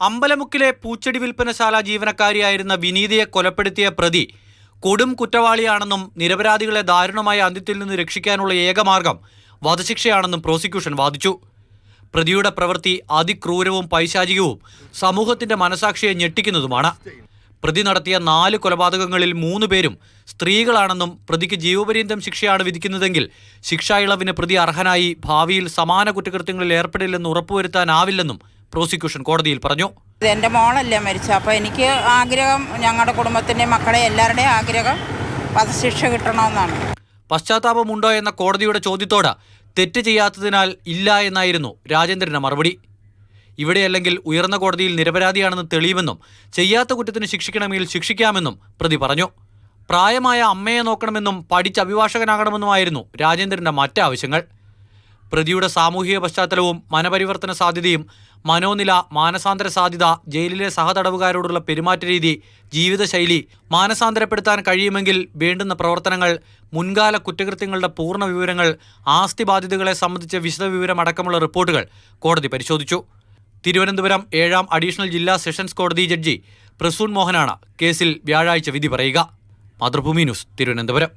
അമ്പലമുക്കിലെ പൂച്ചെടി വിൽപ്പനശാല ജീവനക്കാരിയായിരുന്ന വിനീതയെ കൊലപ്പെടുത്തിയ പ്രതി കൊടും കുറ്റവാളിയാണെന്നും നിരപരാധികളെ ദാരുണമായ അന്ത്യത്തിൽ നിന്ന് രക്ഷിക്കാനുള്ള ഏകമാർഗം വധശിക്ഷയാണെന്നും പ്രോസിക്യൂഷൻ വാദിച്ചു. പ്രതിയുടെ പ്രവൃത്തി അതിക്രൂരവും പൈശാചികവും സമൂഹത്തിന്റെ മനസാക്ഷിയെ ഞെട്ടിക്കുന്നതുമാണ്. പ്രതി നടത്തിയ 4 കൊലപാതകങ്ങളിൽ 3 പേരും സ്ത്രീകളാണെന്നും പ്രതിക്ക് ജീവപര്യന്തം ശിക്ഷയാണ് വിധിക്കുന്നതെങ്കിൽ ശിക്ഷാ ഇളവിന് പ്രതി അർഹനായി ഭാവിയിൽ സമാന കുറ്റകൃത്യങ്ങളിൽ ഏർപ്പെടില്ലെന്ന് ഉറപ്പുവരുത്താനാവില്ലെന്നും പ്രോസിക്യൂഷൻ കോടതിയിൽ പറഞ്ഞു. എൻ്റെ മോളല്ലേ മരിച്ച, അപ്പോൾ എനിക്ക് ആഗ്രഹം, ഞങ്ങളുടെ കുടുംബത്തിൻ്റെ മക്കളെ എല്ലാവരുടെയും ആഗ്രഹം വധശിക്ഷ കിട്ടണമെന്നാണ്. പശ്ചാത്താപമുണ്ടോ എന്ന കോടതിയുടെ ചോദ്യത്തോട് തെറ്റ് ചെയ്യാത്തതിനാൽ ഇല്ല എന്നായിരുന്നു രാജേന്ദ്രന്റെ മറുപടി. ഇവിടെയല്ലെങ്കിൽ ഉയർന്ന കോടതിയിൽ നിരപരാധിയാണെന്ന് തെളിയുമെന്നും ചെയ്യാത്ത കുറ്റത്തിന് ശിക്ഷിക്കണമെങ്കിൽ ശിക്ഷിക്കാമെന്നും പ്രതി പറഞ്ഞു. പ്രായമായ അമ്മയെ നോക്കണമെന്നും പഠിച്ച അഭിഭാഷകനാകണമെന്നുമായിരുന്നു രാജേന്ദ്രന്റെ മറ്റാവശ്യങ്ങൾ. പ്രതിയുടെ സാമൂഹിക പശ്ചാത്തലവും മനപരിവർത്തന സാധ്യതയും മനോനില, മാനസാന്തര സാധ്യത, ജയിലിലെ സഹതടവുകാരോടുള്ള പെരുമാറ്റ രീതി, ജീവിതശൈലി, മാനസാന്തരപ്പെടുത്താൻ കഴിയുമെങ്കിൽ വേണ്ടുന്ന പ്രവർത്തനങ്ങൾ, മുൻകാല കുറ്റകൃത്യങ്ങളുടെ പൂർണ്ണ വിവരങ്ങൾ, ആസ്തി ബാധ്യതകളെ സംബന്ധിച്ച വിശദവിവരം അടക്കമുള്ള റിപ്പോർട്ടുകൾ കോടതി പരിശോധിച്ചു. തിരുവനന്തപുരം 7ാം അഡീഷണൽ ജില്ലാ സെഷൻസ് കോടതി ജഡ്ജി പ്രസൂൺ മോഹനാണ് കേസിൽ വ്യാഴാഴ്ച വിധി പറയുക. മാതൃഭൂമി ന്യൂസ്, തിരുവനന്തപുരം.